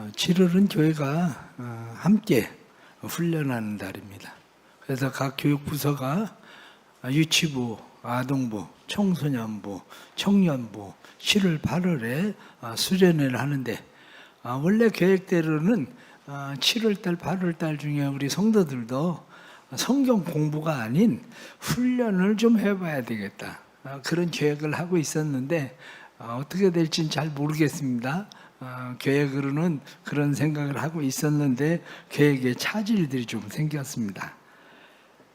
7월은 교회가 함께 훈련하는 달입니다. 그래서 각 교육부서가 유치부, 아동부, 청소년부, 청년부 7월, 8월에 수련회를 하는데 원래 계획대로는 7월달, 8월달 중에 우리 성도들도 성경 공부가 아닌 훈련을 좀 해봐야 되겠다. 그런 계획을 하고 있었는데 어떻게 될지는 잘 모르겠습니다. 계획으로는 그런 생각을 하고 있었는데 계획에 차질들이 좀 생겼습니다.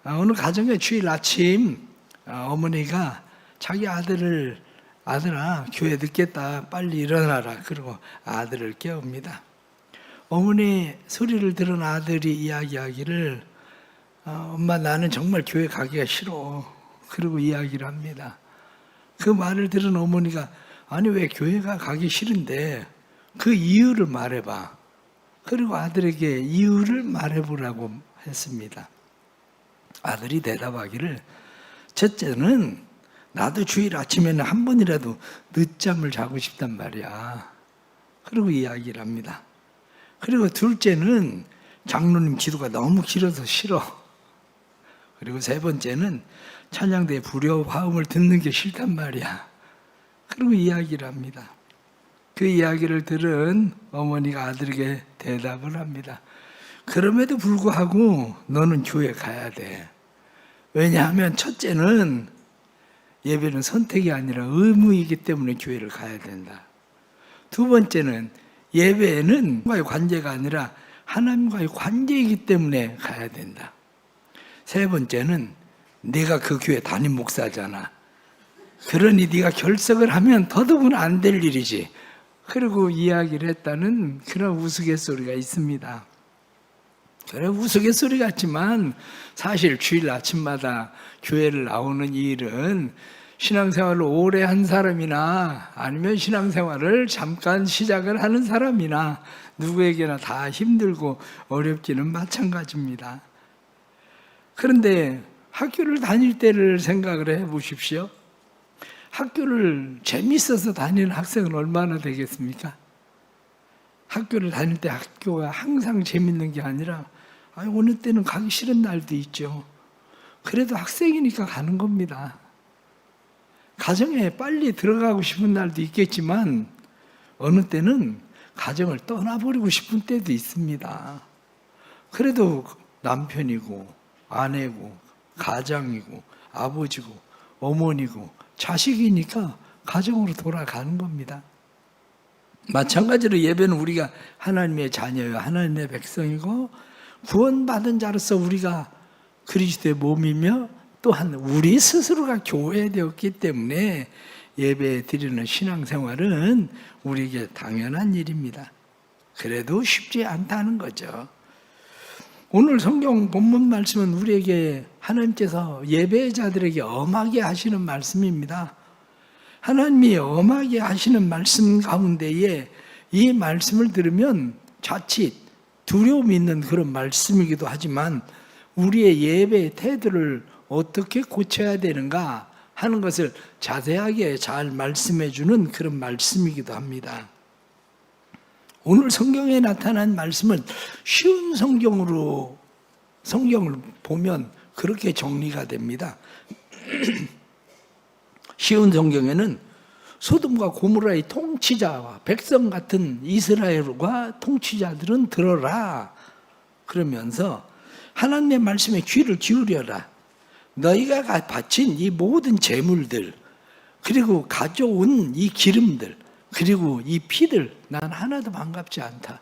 어느 가정의 주일 아침 어머니가 자기 아들아 교회 늦겠다 빨리 일어나라 그러고 아들을 깨웁니다. 어머니 소리를 들은 아들이 이야기하기를 엄마 나는 정말 교회 가기가 싫어 그러고 이야기를 합니다. 그 말을 들은 어머니가 아니 왜 교회가 가기 싫은데 그 이유를 말해봐. 그리고 아들에게 이유를 말해보라고 했습니다. 아들이 대답하기를 첫째는 나도 주일 아침에는 한 번이라도 늦잠을 자고 싶단 말이야. 그리고 이야기를 합니다. 그리고 둘째는 장로님 기도가 너무 길어서 싫어. 그리고 세 번째는 찬양대 불효 화음을 듣는 게 싫단 말이야. 그리고 이야기를 합니다. 그 이야기를 들은 어머니가 아들에게 대답을 합니다. 그럼에도 불구하고 너는 교회 가야 돼. 왜냐하면 첫째는 예배는 선택이 아니라 의무이기 때문에 교회를 가야 된다. 두 번째는 예배는 하나님과의 관계가 아니라 하나님과의 관계이기 때문에 가야 된다. 세 번째는 네가 그 교회 담임 목사잖아. 그러니 네가 결석을 하면 더더군 안 될 일이지. 그리고 이야기를 했다는 그런 우스갯소리가 있습니다. 그래 우스갯소리 같지만 사실 주일 아침마다 교회를 나오는 이 일은 신앙생활을 오래 한 사람이나 아니면 신앙생활을 잠깐 시작을 하는 사람이나 누구에게나 다 힘들고 어렵기는 마찬가지입니다. 그런데 학교를 다닐 때를 생각을 해 보십시오. 학교를 재밌어서 다니는 학생은 얼마나 되겠습니까? 학교를 다닐 때 학교가 항상 재밌는 게 아니라 어느 때는 가기 싫은 날도 있죠. 그래도 학생이니까 가는 겁니다. 가정에 빨리 들어가고 싶은 날도 있겠지만 어느 때는 가정을 떠나버리고 싶은 때도 있습니다. 그래도 남편이고 아내고 가장이고 아버지고 어머니고 자식이니까 가정으로 돌아가는 겁니다. 마찬가지로 예배는 우리가 하나님의 자녀요 하나님의 백성이고 구원받은 자로서 우리가 그리스도의 몸이며 또한 우리 스스로가 교회되었기 때문에 예배 드리는 신앙생활은 우리에게 당연한 일입니다. 그래도 쉽지 않다는 거죠. 오늘 성경 본문 말씀은 우리에게 하나님께서 예배자들에게 엄하게 하시는 말씀입니다. 하나님이 엄하게 하시는 말씀 가운데에 이 말씀을 들으면 자칫 두려움이 있는 그런 말씀이기도 하지만 우리의 예배의 태도를 어떻게 고쳐야 되는가 하는 것을 자세하게 잘 말씀해 주는 그런 말씀이기도 합니다. 오늘 성경에 나타난 말씀은 쉬운 성경을 보면 그렇게 정리가 됩니다. 쉬운 성경에는 소돔과 고모라의 통치자와 백성 같은 이스라엘과 통치자들은 들어라 그러면서 하나님의 말씀에 귀를 기울여라. 너희가 바친 이 모든 재물들 그리고 가져온 이 기름들 그리고 이 피들 난 하나도 반갑지 않다.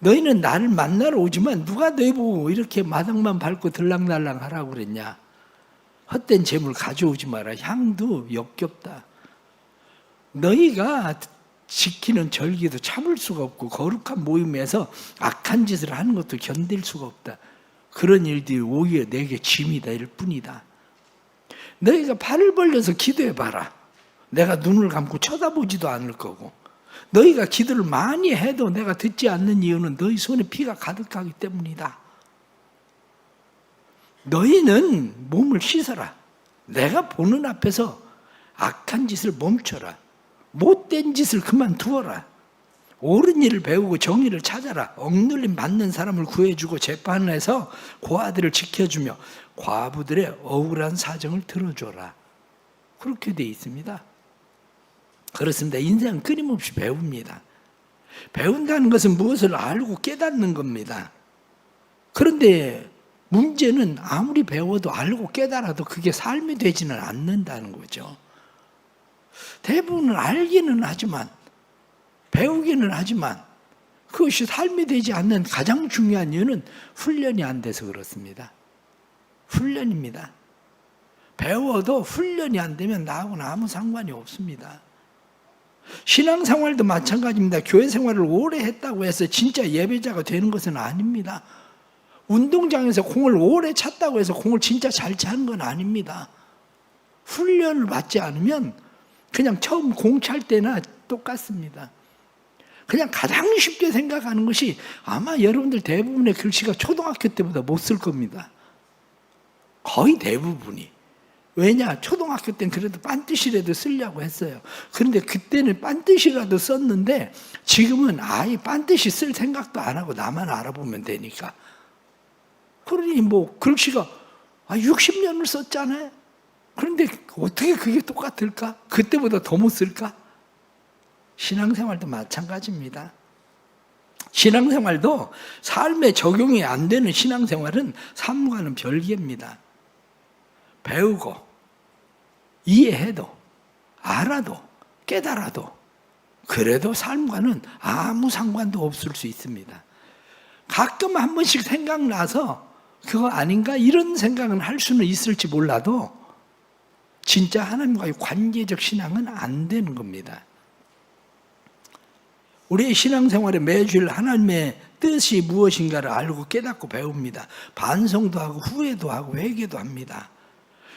너희는 나를 만나러 오지만 누가 너희 보고 이렇게 마당만 밟고 들락날락 하라고 그랬냐. 헛된 재물 가져오지 마라. 향도 역겹다. 너희가 지키는 절기도 참을 수가 없고 거룩한 모임에서 악한 짓을 하는 것도 견딜 수가 없다. 그런 일들이 오히려 내게 짐이다 일 뿐이다. 너희가 팔을 벌려서 기도해봐라. 내가 눈을 감고 쳐다보지도 않을 거고 너희가 기도를 많이 해도 내가 듣지 않는 이유는 너희 손에 피가 가득하기 때문이다. 너희는 몸을 씻어라. 내가 보는 앞에서 악한 짓을 멈춰라. 못된 짓을 그만두어라. 옳은 일을 배우고 정의를 찾아라. 억눌림 받는 사람을 구해주고 재판에서 고아들을 지켜주며 과부들의 억울한 사정을 들어줘라. 그렇게 돼 있습니다. 그렇습니다. 인생은 끊임없이 배웁니다. 배운다는 것은 무엇을 알고 깨닫는 겁니다. 그런데 문제는 아무리 배워도 알고 깨달아도 그게 삶이 되지는 않는다는 거죠. 대부분은 알기는 하지만, 배우기는 하지만 그것이 삶이 되지 않는 가장 중요한 이유는 훈련이 안 돼서 그렇습니다. 훈련입니다. 배워도 훈련이 안 되면 나하고는 아무 상관이 없습니다. 신앙생활도 마찬가지입니다. 교회 생활을 오래 했다고 해서 진짜 예배자가 되는 것은 아닙니다. 운동장에서 공을 오래 찼다고 해서 공을 진짜 잘 차는 건 아닙니다. 훈련을 받지 않으면 그냥 처음 공 찰 때나 똑같습니다. 그냥 가장 쉽게 생각하는 것이 아마 여러분들 대부분의 글씨가 초등학교 때보다 못 쓸 겁니다. 거의 대부분이. 왜냐? 초등학교 때는 그래도 빤뜻이라도 쓰려고 했어요. 그런데 그때는 빤뜻이라도 썼는데 지금은 아예 빤뜻이 쓸 생각도 안 하고 나만 알아보면 되니까. 그러니 뭐 글씨가 60년을 썼잖아요. 그런데 어떻게 그게 똑같을까? 그때보다 더 못 쓸까? 신앙생활도 마찬가지입니다. 신앙생활도 삶에 적용이 안 되는 신앙생활은 삶과는 별개입니다. 배우고 이해해도 알아도 깨달아도 그래도 삶과는 아무 상관도 없을 수 있습니다. 가끔 한 번씩 생각나서 그거 아닌가 이런 생각은 할 수는 있을지 몰라도 진짜 하나님과의 관계적 신앙은 안 되는 겁니다. 우리의 신앙생활에 매주일 하나님의 뜻이 무엇인가를 알고 깨닫고 배웁니다. 반성도 하고 후회도 하고 회개도 합니다.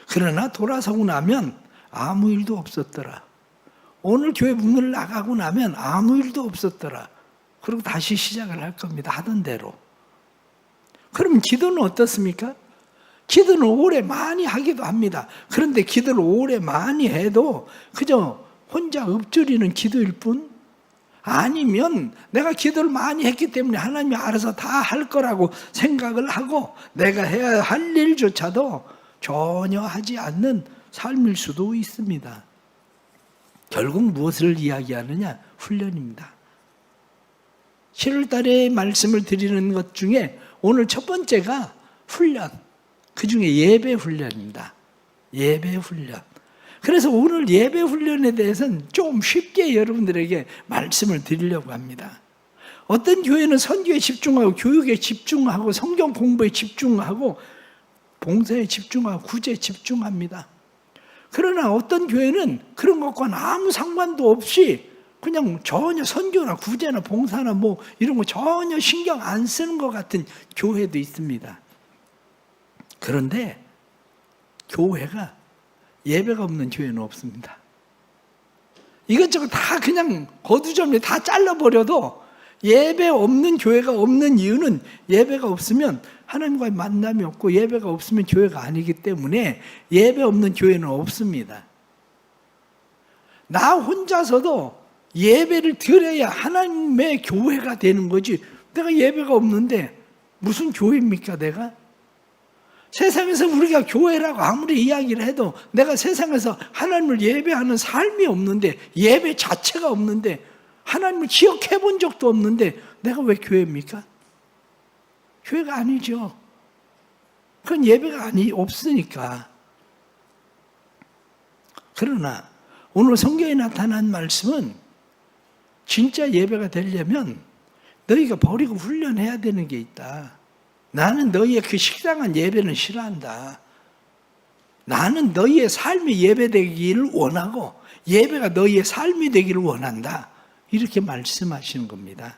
그러나 돌아서고 나면 아무 일도 없었더라. 오늘 교회 문을 나가고 나면 아무 일도 없었더라. 그리고 다시 시작을 할 겁니다. 하던 대로. 그럼 기도는 어떻습니까? 기도는 오래 많이 하기도 합니다. 그런데 기도를 오래 많이 해도 그저 혼자 읊조리는 기도일 뿐, 아니면 내가 기도를 많이 했기 때문에 하나님이 알아서 다 할 거라고 생각을 하고 내가 해야 할 일조차도 전혀 하지 않는 삶일 수도 있습니다. 결국 무엇을 이야기하느냐? 훈련입니다. 7월 달에 말씀을 드리는 것 중에 오늘 첫 번째가 훈련, 그 중에 예배 훈련입니다. 예배 훈련. 그래서 오늘 예배 훈련에 대해서는 좀 쉽게 여러분들에게 말씀을 드리려고 합니다. 어떤 교회는 선교에 집중하고 교육에 집중하고 성경 공부에 집중하고 봉사에 집중하고 구제에 집중합니다. 그러나 어떤 교회는 그런 것과는 아무 상관도 없이 그냥 전혀 선교나 구제나 봉사나 뭐 이런 거 전혀 신경 안 쓰는 것 같은 교회도 있습니다. 그런데 교회가 예배가 없는 교회는 없습니다. 이것저것 다 그냥 거두절미 다 잘라버려도 예배 없는 교회가 없는 이유는 예배가 없으면 하나님과의 만남이 없고 예배가 없으면 교회가 아니기 때문에 예배 없는 교회는 없습니다. 나 혼자서도 예배를 드려야 하나님의 교회가 되는 거지, 내가 예배가 없는데 무슨 교회입니까 내가? 세상에서 우리가 교회라고 아무리 이야기를 해도 내가 세상에서 하나님을 예배하는 삶이 없는데, 예배 자체가 없는데, 하나님을 기억해 본 적도 없는데 내가 왜 교회입니까? 교회가 아니죠. 그건 예배가 없으니까. 그러나 오늘 성경에 나타난 말씀은 진짜 예배가 되려면 너희가 버리고 훈련해야 되는 게 있다. 나는 너희의 그 식상한 예배는 싫어한다. 나는 너희의 삶이 예배되기를 원하고 예배가 너희의 삶이 되기를 원한다. 이렇게 말씀하시는 겁니다.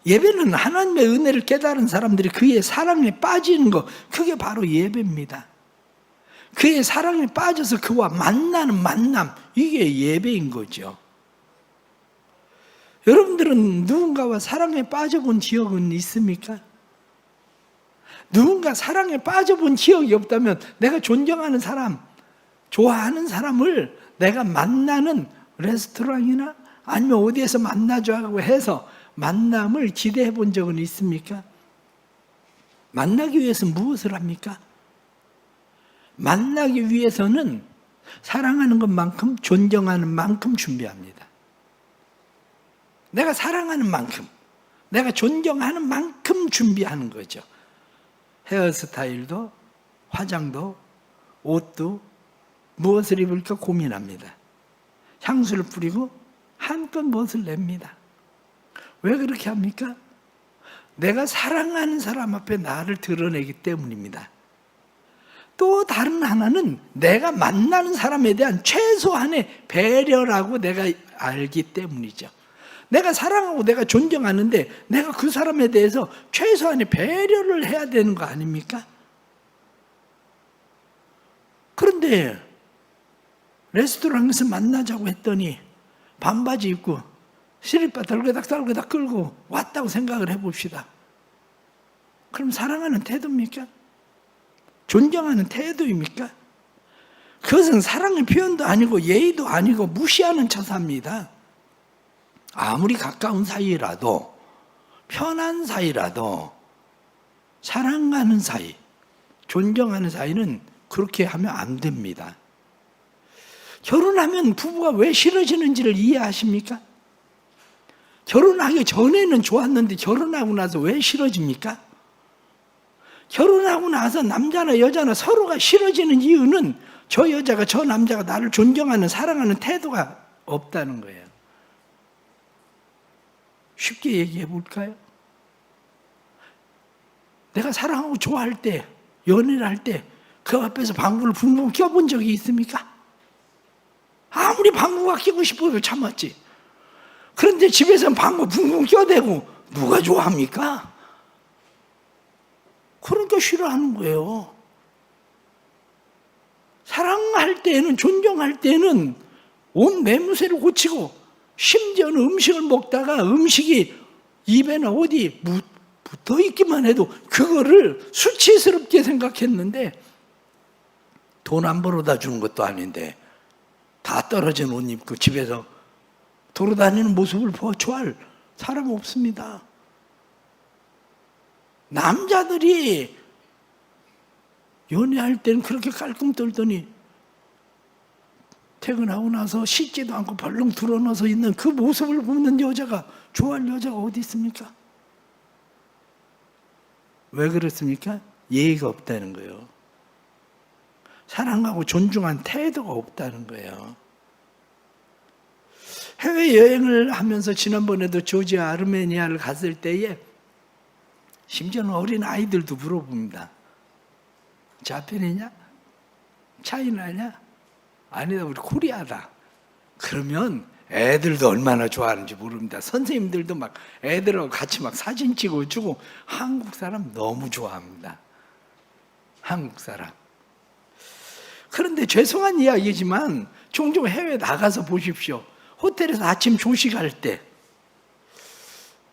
예배는 하나님의 은혜를 깨달은 사람들이 그의 사랑에 빠지는 것, 그게 바로 예배입니다. 그의 사랑에 빠져서 그와 만나는 만남, 이게 예배인 거죠. 여러분들은 누군가와 사랑에 빠져본 기억은 있습니까? 누군가 사랑에 빠져본 기억이 없다면 내가 존경하는 사람, 좋아하는 사람을 내가 만나는 레스토랑이나 아니면 어디에서 만나자고 해서 만남을 기대해 본 적은 있습니까? 만나기 위해서 무엇을 합니까? 만나기 위해서는 사랑하는 것만큼, 존경하는 만큼 준비합니다. 내가 사랑하는 만큼, 내가 존경하는 만큼 준비하는 거죠. 헤어스타일도, 화장도, 옷도 무엇을 입을까 고민합니다. 향수를 뿌리고 한껏 멋을 냅니다. 왜 그렇게 합니까? 내가 사랑하는 사람 앞에 나를 드러내기 때문입니다. 또 다른 하나는 내가 만나는 사람에 대한 최소한의 배려라고 내가 알기 때문이죠. 내가 사랑하고 내가 존경하는데 내가 그 사람에 대해서 최소한의 배려를 해야 되는 거 아닙니까? 그런데 레스토랑에서 만나자고 했더니 반바지 입고 시리빠 달그닥 끌고 왔다고 생각을 해봅시다. 그럼 사랑하는 태도입니까? 존경하는 태도입니까? 그것은 사랑의 표현도 아니고 예의도 아니고 무시하는 처사입니다. 아무리 가까운 사이라도, 편한 사이라도 사랑하는 사이, 존경하는 사이는 그렇게 하면 안 됩니다. 결혼하면 부부가 왜 싫어지는지를 이해하십니까? 결혼하기 전에는 좋았는데 결혼하고 나서 왜 싫어집니까? 결혼하고 나서 남자나 여자나 서로가 싫어지는 이유는 저 여자가 저 남자가 나를 존경하는 사랑하는 태도가 없다는 거예요. 쉽게 얘기해 볼까요? 내가 사랑하고 좋아할 때, 연애를 할 때 그 앞에서 방구를 붕붕 껴본 적이 있습니까? 아무리 방구가 끼고 싶어도 참았지. 그런데 집에서는 방구 붕붕 껴대고 누가 좋아합니까? 그러니까 싫어하는 거예요. 사랑할 때는, 존경할 때는 온 매무새를 고치고 심지어는 음식을 먹다가 음식이 입에나 어디 붙어 있기만 해도 그거를 수치스럽게 생각했는데 돈 안 벌어다 주는 것도 아닌데 다 떨어진 옷 입고 집에서 돌아다니는 모습을 좋아할 사람 없습니다. 남자들이 연애할 때는 그렇게 깔끔 떨더니 퇴근하고 나서 씻지도 않고 벌렁 드러눠서 있는 그 모습을 보는 여자가 좋아할 여자가 어디 있습니까? 왜 그렇습니까? 예의가 없다는 거예요. 사랑하고 존중한 태도가 없다는 거예요. 해외여행을 하면서 지난번에도 조지아 아르메니아를 갔을 때에 심지어는 어린 아이들도 물어봅니다. 자펜이냐? 차이나냐? 아니다, 우리 코리아다. 그러면 애들도 얼마나 좋아하는지 모릅니다. 선생님들도 막 애들하고 같이 막 사진 찍어주고 한국 사람 너무 좋아합니다. 한국 사람. 그런데 죄송한 이야기지만 종종 해외 나가서 보십시오. 호텔에서 아침 조식할 때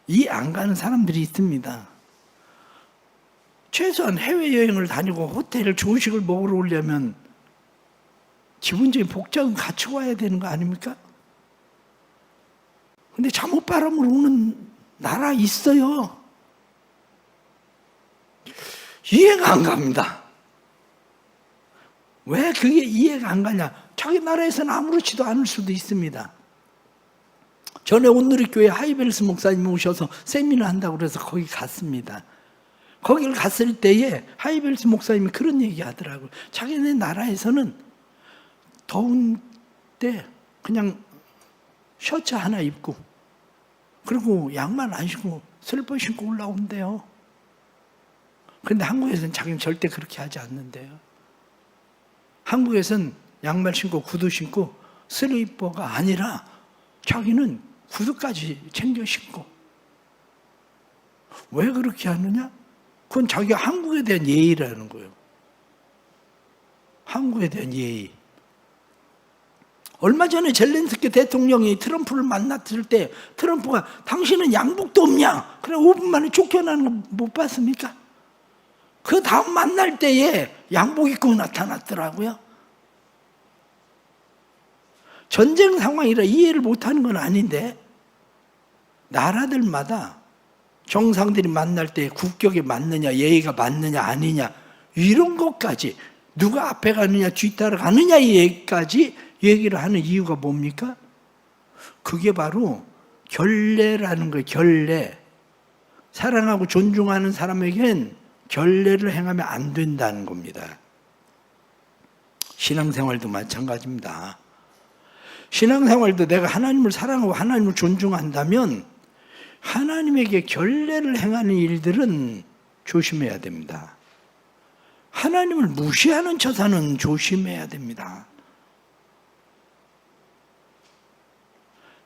이해 안 가는 사람들이 있습니다. 최소한 해외여행을 다니고 호텔 조식을 먹으러 오려면 기본적인 복장은 갖추고 와야 되는 거 아닙니까? 근데 잠옷바람을 오는 나라 있어요. 이해가 안 갑니다. 왜 그게 이해가 안 가냐? 자기 나라에서는 아무렇지도 않을 수도 있습니다. 전에 온누리교회 하이벨스 목사님 오셔서 세미나 한다고 그래서 거기 갔습니다. 거기를 갔을 때에 하이벨스 목사님이 그런 얘기 하더라고요. 자기네 나라에서는 더운 때 그냥 셔츠 하나 입고 그리고 양말 안 신고 슬리퍼 신고 올라온대요. 그런데 한국에서는 자기는 절대 그렇게 하지 않는데요. 한국에서는 양말 신고 구두 신고 슬리퍼가 아니라 자기는 구두까지 챙겨 신고. 왜 그렇게 하느냐? 그건 자기가 한국에 대한 예의라는 거예요. 한국에 대한 예의. 얼마 전에 젤렌스키 대통령이 트럼프를 만났을 때 트럼프가 당신은 양복도 없냐? 그래 5분 만에 쫓겨나는 거 못 봤습니까? 그 다음 만날 때에 양복 입고 나타났더라고요. 전쟁 상황이라 이해를 못하는 건 아닌데 나라들마다 정상들이 만날 때 국격에 맞느냐, 예의가 맞느냐 아니냐 이런 것까지 누가 앞에 가느냐 뒤 따라가느냐 얘기까지 얘기를 하는 이유가 뭡니까? 그게 바로 결례라는 거예요. 결례. 사랑하고 존중하는 사람에겐 결례를 행하면 안 된다는 겁니다. 신앙생활도 마찬가지입니다. 신앙생활도 내가 하나님을 사랑하고 하나님을 존중한다면 하나님에게 결례를 행하는 일들은 조심해야 됩니다. 하나님을 무시하는 처사는 조심해야 됩니다.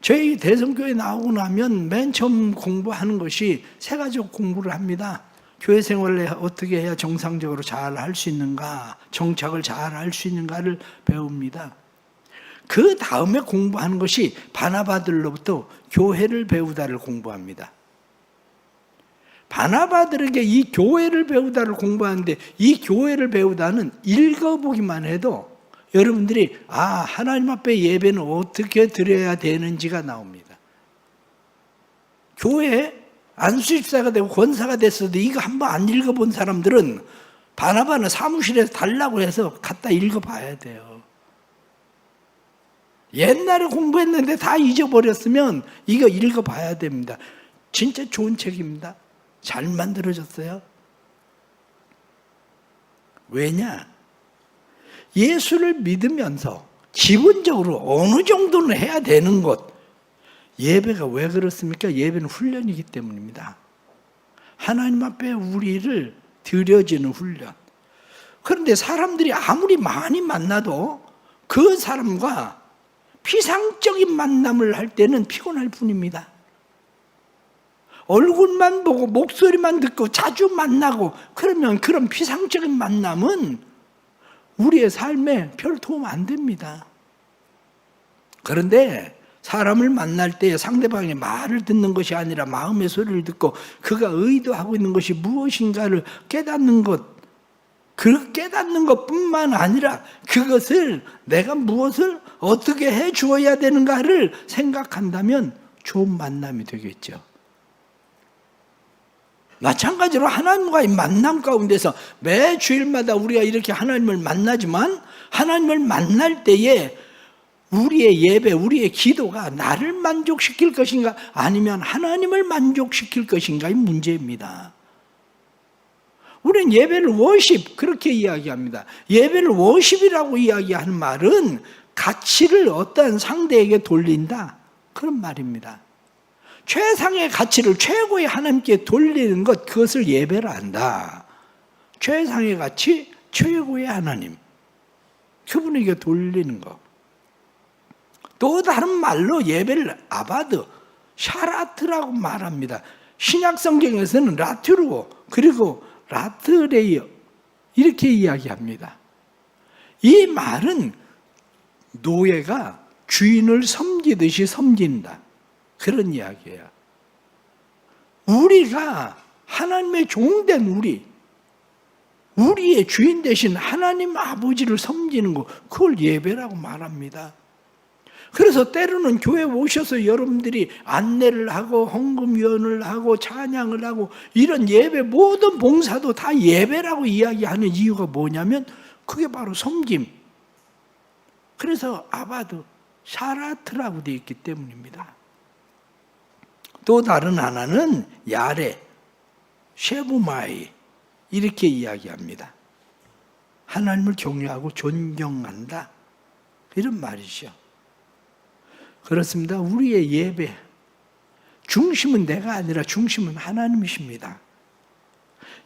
저희 대성교회 나오고 나면 맨 처음 공부하는 것이 세 가지 공부를 합니다. 교회 생활을 어떻게 해야 정상적으로 잘 할 수 있는가, 정착을 잘 할 수 있는가를 배웁니다. 그 다음에 공부하는 것이 바나바들로부터 교회를 배우다를 공부합니다. 바나바들에게 이 교회를 배우다를 공부하는데 이 교회를 배우다는 읽어보기만 해도 여러분들이 하나님 앞에 예배는 어떻게 드려야 되는지가 나옵니다. 교회 안수집사가 되고 권사가 됐어도 이거 한번 안 읽어본 사람들은 바나바는 사무실에서 달라고 해서 갖다 읽어봐야 돼요. 옛날에 공부했는데 다 잊어버렸으면 이거 읽어봐야 됩니다. 진짜 좋은 책입니다. 잘 만들어졌어요. 왜냐? 예수를 믿으면서 기본적으로 어느 정도는 해야 되는 것. 예배가 왜 그렇습니까? 예배는 훈련이기 때문입니다. 하나님 앞에 우리를 드려지는 훈련. 그런데 사람들이 아무리 많이 만나도 그 사람과 피상적인 만남을 할 때는 피곤할 뿐입니다. 얼굴만 보고 목소리만 듣고 자주 만나고 그러면 그런 피상적인 만남은 우리의 삶에 별 도움 안 됩니다. 그런데 사람을 만날 때 상대방의 말을 듣는 것이 아니라 마음의 소리를 듣고 그가 의도하고 있는 것이 무엇인가를 깨닫는 것, 그 깨닫는 것뿐만 아니라 그것을 내가 무엇을 어떻게 해 주어야 되는가를 생각한다면 좋은 만남이 되겠죠. 마찬가지로 하나님과의 만남 가운데서 매 주일마다 우리가 이렇게 하나님을 만나지만 하나님을 만날 때에 우리의 예배, 우리의 기도가 나를 만족시킬 것인가 아니면 하나님을 만족시킬 것인가의 문제입니다. 우리는 예배를 워십 그렇게 이야기합니다. 예배를 워십이라고 이야기하는 말은 가치를 어떠한 상대에게 돌린다 그런 말입니다. 최상의 가치를 최고의 하나님께 돌리는 것, 그것을 예배라 한다. 최상의 가치, 최고의 하나님, 그분에게 돌리는 것. 또 다른 말로 예배를 아바드, 샤라트라고 말합니다. 신약 성경에서는 라트루오 그리고 라트레이어 이렇게 이야기합니다. 이 말은 노예가 주인을 섬기듯이 섬긴다. 그런 이야기예요. 우리가 하나님의 종된 우리의 주인 대신 하나님 아버지를 섬기는 것, 그걸 예배라고 말합니다. 그래서 때로는 교회에 오셔서 여러분들이 안내를 하고 헌금위원을 하고 찬양을 하고 이런 예배 모든 봉사도 다 예배라고 이야기하는 이유가 뭐냐면 그게 바로 섬김. 그래서 아바드, 샤라트라고 되어 있기 때문입니다. 또 다른 하나는 야레, 쉐부마이 이렇게 이야기합니다. 하나님을 경외하고 존경한다 이런 말이죠. 그렇습니다. 우리의 예배 중심은 내가 아니라 중심은 하나님이십니다.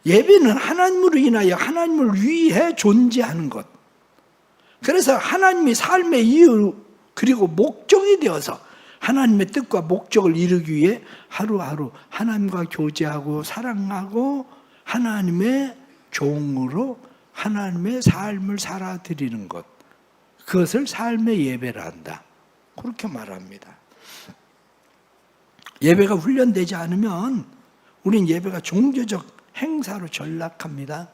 예배는 하나님으로 인하여 하나님을 위해 존재하는 것. 그래서 하나님이 삶의 이유 그리고 목적이 되어서 하나님의 뜻과 목적을 이루기 위해 하루하루 하나님과 교제하고 사랑하고 하나님의 종으로 하나님의 삶을 살아드리는 것, 그것을 삶의 예배라 한다. 그렇게 말합니다. 예배가 훈련되지 않으면 우린 예배가 종교적 행사로 전락합니다.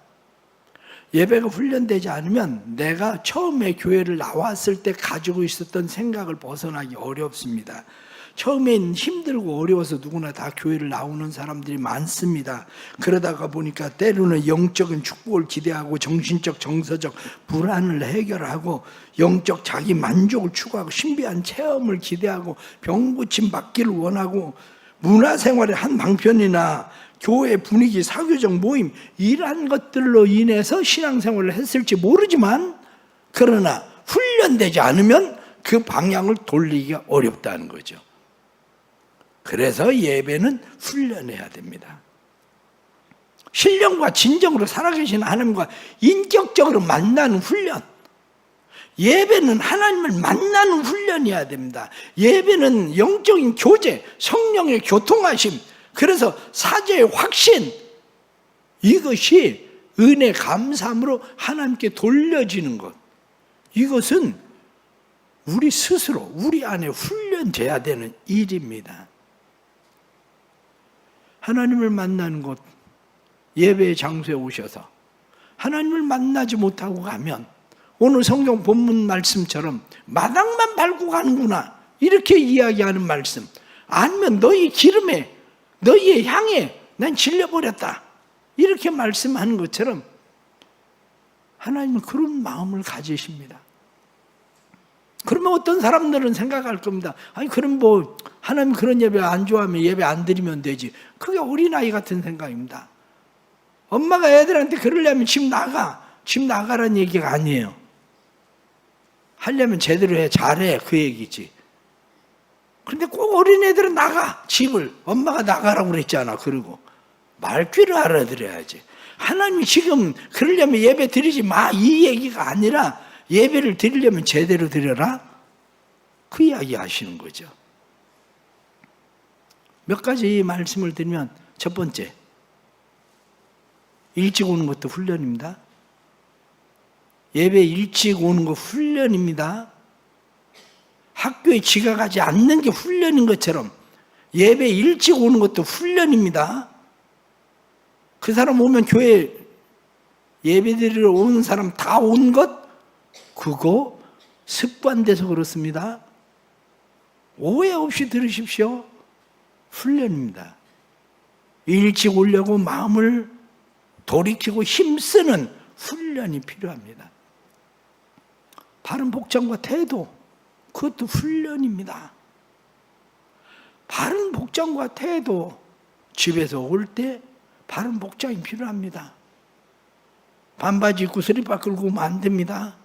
예배가 훈련되지 않으면 내가 처음에 교회를 나왔을 때 가지고 있었던 생각을 벗어나기 어렵습니다. 처음엔 힘들고 어려워서 누구나 다 교회를 나오는 사람들이 많습니다. 그러다가 보니까 때로는 영적인 축복을 기대하고 정신적 정서적 불안을 해결하고 영적 자기 만족을 추구하고 신비한 체험을 기대하고 병고침 받기를 원하고 문화생활의 한 방편이나 교회 분위기, 사교적 모임 이러한 것들로 인해서 신앙생활을 했을지 모르지만 그러나 훈련되지 않으면 그 방향을 돌리기가 어렵다는 거죠. 그래서 예배는 훈련해야 됩니다. 신령과 진정으로 살아계신 하나님과 인격적으로 만나는 훈련. 예배는 하나님을 만나는 훈련이어야 됩니다. 예배는 영적인 교제, 성령의 교통하심, 그래서 사죄의 확신, 이것이 은혜 감사함으로 하나님께 돌려지는 것. 이것은 우리 스스로 우리 안에 훈련돼야 되는 일입니다. 하나님을 만나는 곳, 예배의 장소에 오셔서 하나님을 만나지 못하고 가면 오늘 성경 본문 말씀처럼 마당만 밟고 가는구나 이렇게 이야기하는 말씀, 아니면 너희 기름에 너희의 향에 난 질려버렸다 이렇게 말씀하는 것처럼 하나님은 그런 마음을 가지십니다. 그러면 어떤 사람들은 생각할 겁니다. 아니 그럼 뭐 하나님 그런 예배 안 좋아하면 예배 안 드리면 되지. 그게 어린아이 같은 생각입니다. 엄마가 애들한테 그러려면 집 나가라는 얘기가 아니에요. 하려면 제대로 해, 잘해, 그 얘기지. 그런데 꼭 어린애들은 나가, 집을. 엄마가 나가라고 그랬잖아. 그러고 말귀를 알아들어야지. 하나님이 지금 그러려면 예배 드리지 마 이 얘기가 아니라 예배를 드리려면 제대로 드려라 그 이야기 하시는 거죠. 몇 가지 말씀을 드리면, 첫 번째, 일찍 오는 것도 훈련입니다. 예배 일찍 오는 거 훈련입니다. 학교에 지각하지 않는 게 훈련인 것처럼 예배 일찍 오는 것도 훈련입니다. 그 사람 오면 교회 예배 드리러 오는 사람 다 온 것, 그거 습관돼서 그렇습니다. 오해 없이 들으십시오. 훈련입니다. 일찍 오려고 마음을 돌이키고 힘쓰는 훈련이 필요합니다. 바른 복장과 태도, 그것도 훈련입니다. 바른 복장과 태도, 집에서 올 때 바른 복장이 필요합니다. 반바지 입고 스리퍼 끌고 오면 안 됩니다.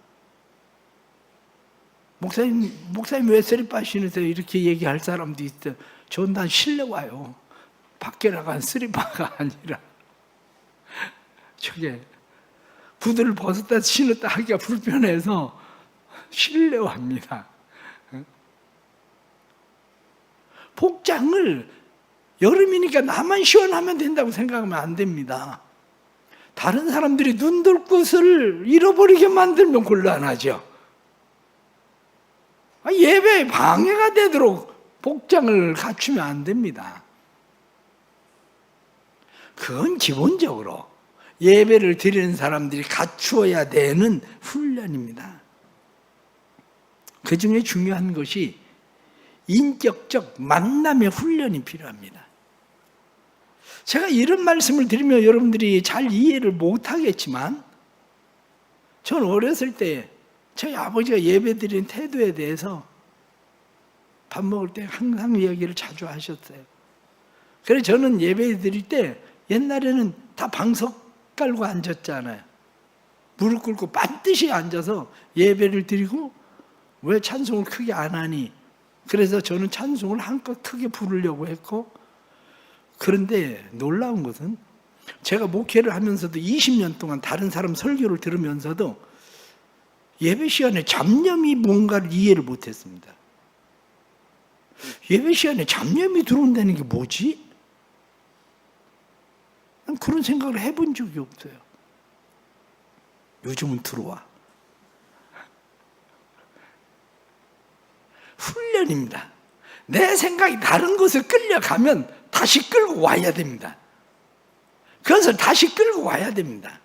목사님 왜 스리퍼 신으세요? 이렇게 얘기할 사람도 있어요. 전 난 실내 와요. 밖에 나간 스리퍼가 아니라 저게 구두를 벗었다 신었다 하기가 불편해서 실내 옵니다. 복장을 여름이니까 나만 시원하면 된다고 생각하면 안 됩니다. 다른 사람들이 눈들 곳을 잃어버리게 만들면 곤란하죠. 예배에 방해가 되도록 복장을 갖추면 안 됩니다. 그건 기본적으로 예배를 드리는 사람들이 갖추어야 되는 훈련입니다. 그 중에 중요한 것이 인격적 만남의 훈련이 필요합니다. 제가 이런 말씀을 드리면 여러분들이 잘 이해를 못하겠지만, 전 어렸을 때 저희 아버지가 예배 드리는 태도에 대해서 밥 먹을 때 항상 이야기를 자주 하셨어요. 그래서 저는 예배 드릴 때 옛날에는 다 방석 깔고 앉았잖아요. 무릎 꿇고 반드시 앉아서 예배를 드리고, 왜 찬송을 크게 안 하니? 그래서 저는 찬송을 한껏 크게 부르려고 했고, 그런데 놀라운 것은 제가 목회를 하면서도 20년 동안 다른 사람 설교를 들으면서도 예배 시간에 잡념이 뭔가를 이해를 못했습니다. 예배 시간에 잡념이 들어온다는 게 뭐지? 난 그런 생각을 해본 적이 없어요. 요즘은 들어와. 훈련입니다. 내 생각이 다른 곳에 끌려가면 다시 끌고 와야 됩니다. 그것을 다시 끌고 와야 됩니다.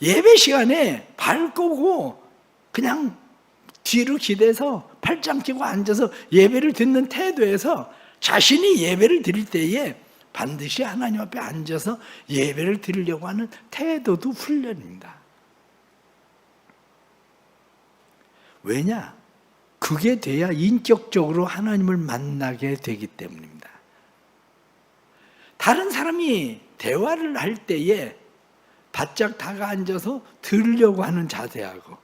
예배 시간에 발 꼬고 그냥 뒤로 기대서 팔짱 끼고 앉아서 예배를 듣는 태도에서 자신이 예배를 드릴 때에 반드시 하나님 앞에 앉아서 예배를 드리려고 하는 태도도 훈련입니다. 왜냐? 그게 돼야 인격적으로 하나님을 만나게 되기 때문입니다. 다른 사람이 대화를 할 때에 바짝 다가 앉아서 들으려고 하는 자세하고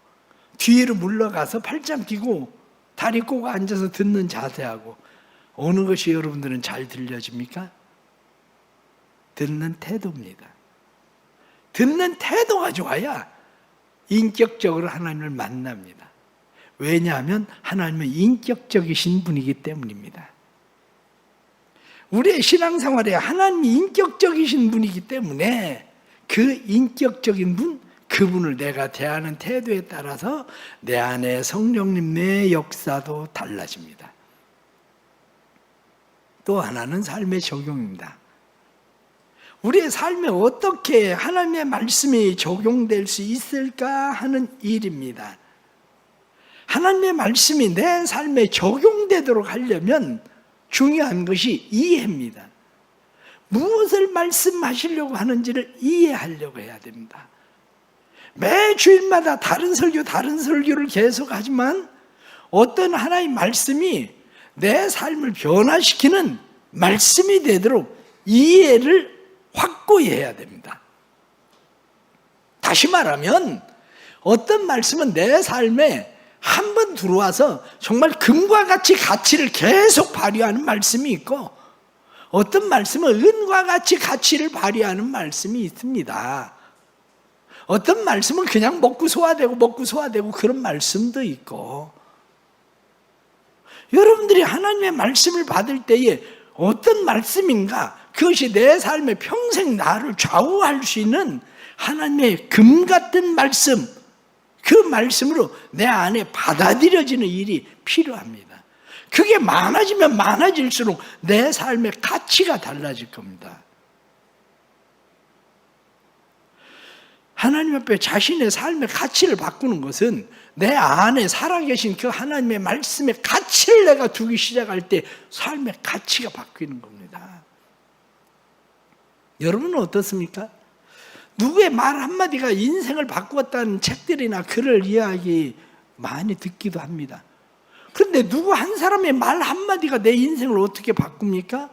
뒤로 물러가서 팔짱 끼고 다리 꼬고 앉아서 듣는 자세하고 어느 것이 여러분들은 잘 들려집니까? 듣는 태도입니다. 듣는 태도가 좋아야 인격적으로 하나님을 만납니다. 왜냐하면 하나님은 인격적이신 분이기 때문입니다. 우리의 신앙생활에 하나님이 인격적이신 분이기 때문에 그 인격적인 분, 그분을 내가 대하는 태도에 따라서 내 안에 성령님 내 역사도 달라집니다. 또 하나는 삶의 적용입니다. 우리의 삶에 어떻게 하나님의 말씀이 적용될 수 있을까 하는 일입니다. 하나님의 말씀이 내 삶에 적용되도록 하려면 중요한 것이 이해입니다. 무엇을 말씀하시려고 하는지를 이해하려고 해야 됩니다. 매 주일마다 다른 설교를 계속하지만 어떤 하나의 말씀이 내 삶을 변화시키는 말씀이 되도록 이해를 확고히 해야 됩니다. 다시 말하면 어떤 말씀은 내 삶에 한 번 들어와서 정말 금과 같이 가치를 계속 발휘하는 말씀이 있고 어떤 말씀은 은과 같이 가치를 발휘하는 말씀이 있습니다. 어떤 말씀은 그냥 먹고 소화되고 그런 말씀도 있고 여러분들이 하나님의 말씀을 받을 때에 어떤 말씀인가 그것이 내 삶에 평생 나를 좌우할 수 있는 하나님의 금 같은 말씀 그 말씀으로 내 안에 받아들여지는 일이 필요합니다. 그게 많아지면 많아질수록 내 삶의 가치가 달라질 겁니다. 하나님 앞에 자신의 삶의 가치를 바꾸는 것은 내 안에 살아계신 그 하나님의 말씀의 가치를 내가 두기 시작할 때 삶의 가치가 바뀌는 겁니다. 여러분은 어떻습니까? 누구의 말 한마디가 인생을 바꾸었다는 책들이나 글을 이야기 많이 듣기도 합니다. 그런데 누구 한 사람의 말 한마디가 내 인생을 어떻게 바꿉니까?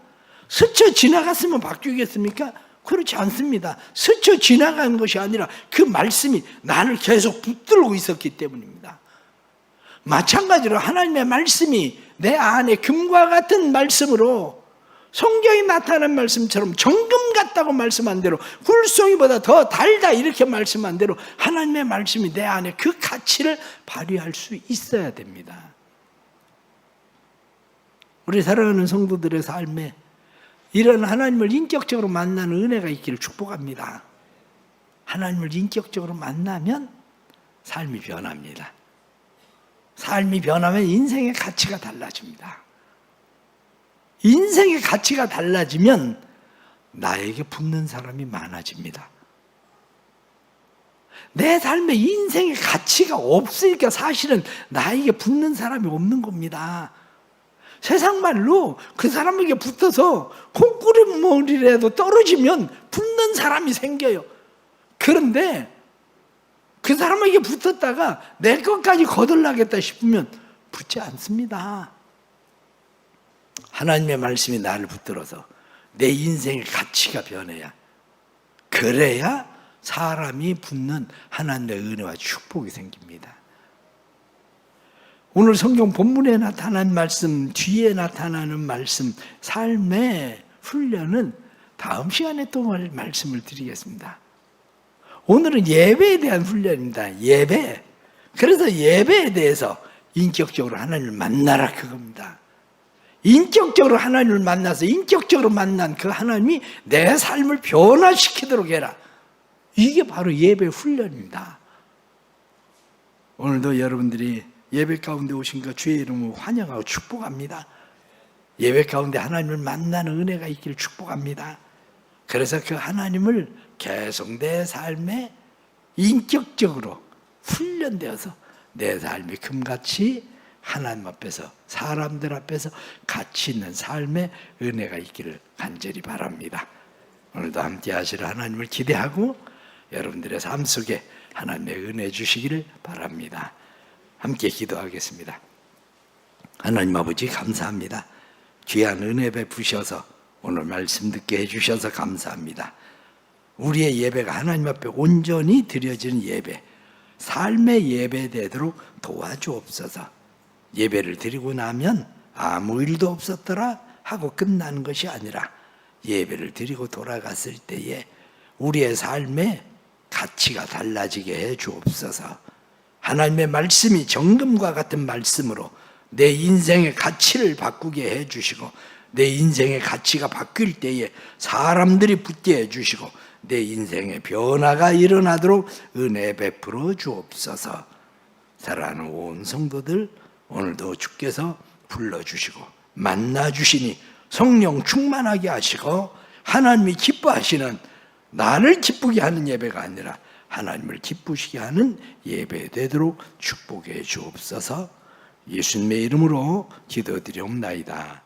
스쳐 지나갔으면 바뀌겠습니까? 그렇지 않습니다. 스쳐 지나가는 것이 아니라 그 말씀이 나를 계속 붙들고 있었기 때문입니다. 마찬가지로 하나님의 말씀이 내 안에 금과 같은 말씀으로 성경에 나타난 말씀처럼 정금 같다고 말씀한 대로 굴송이보다 더 달다 이렇게 말씀한 대로 하나님의 말씀이 내 안에 그 가치를 발휘할 수 있어야 됩니다. 우리 사랑하는 성도들의 삶에 이런 하나님을 인격적으로 만나는 은혜가 있기를 축복합니다. 하나님을 인격적으로 만나면 삶이 변합니다. 삶이 변하면 인생의 가치가 달라집니다. 인생의 가치가 달라지면 나에게 붙는 사람이 많아집니다. 내 삶에 인생의 가치가 없으니까 사실은 나에게 붙는 사람이 없는 겁니다. 세상 말로 그 사람에게 붙어서 콩고물이라도 떨어지면 붙는 사람이 생겨요. 그런데 그 사람에게 붙었다가 내 것까지 거덜나겠다 싶으면 붙지 않습니다. 하나님의 말씀이 나를 붙들어서 내 인생의 가치가 변해야 그래야 사람이 붙는 하나님의 은혜와 축복이 생깁니다. 오늘 성경 본문에 나타난 말씀, 뒤에 나타나는 말씀, 삶의 훈련은 다음 시간에 또 말씀을 드리겠습니다. 오늘은 예배에 대한 훈련입니다. 예배. 그래서 예배에 대해서 인격적으로 하나님을 만나라 그겁니다. 인격적으로 하나님을 만나서 인격적으로 만난 그 하나님이 내 삶을 변화시키도록 해라. 이게 바로 예배 훈련입니다. 오늘도 여러분들이 예배 가운데 오신 것 주의 이름으로 환영하고 축복합니다. 예배 가운데 하나님을 만나는 은혜가 있기를 축복합니다. 그래서 그 하나님을 계속 내 삶에 인격적으로 훈련되어서 내 삶이 금같이 하나님 앞에서 사람들 앞에서 가치 있는 삶의 은혜가 있기를 간절히 바랍니다. 오늘도 함께 하실 하나님을 기대하고 여러분들의 삶 속에 하나님의 은혜 주시기를 바랍니다. 함께 기도하겠습니다. 하나님 아버지 감사합니다. 귀한 은혜 베푸셔서 오늘 말씀 듣게 해주셔서 감사합니다. 우리의 예배가 하나님 앞에 온전히 드려지는 예배, 삶의 예배 되도록 도와주옵소서. 예배를 드리고 나면 아무 일도 없었더라 하고 끝나는 것이 아니라 예배를 드리고 돌아갔을 때에 우리의 삶의 가치가 달라지게 해 주옵소서. 하나님의 말씀이 정금과 같은 말씀으로 내 인생의 가치를 바꾸게 해 주시고 내 인생의 가치가 바뀔 때에 사람들이 붙게 해 주시고 내 인생의 변화가 일어나도록 은혜 베풀어 주옵소서. 사랑하는 온 성도들, 오늘도 주께서 불러주시고 만나주시니 성령 충만하게 하시고 하나님이 기뻐하시는, 나를 기쁘게 하는 예배가 아니라 하나님을 기쁘시게 하는 예배 되도록 축복해 주옵소서. 예수님의 이름으로 기도드리옵나이다.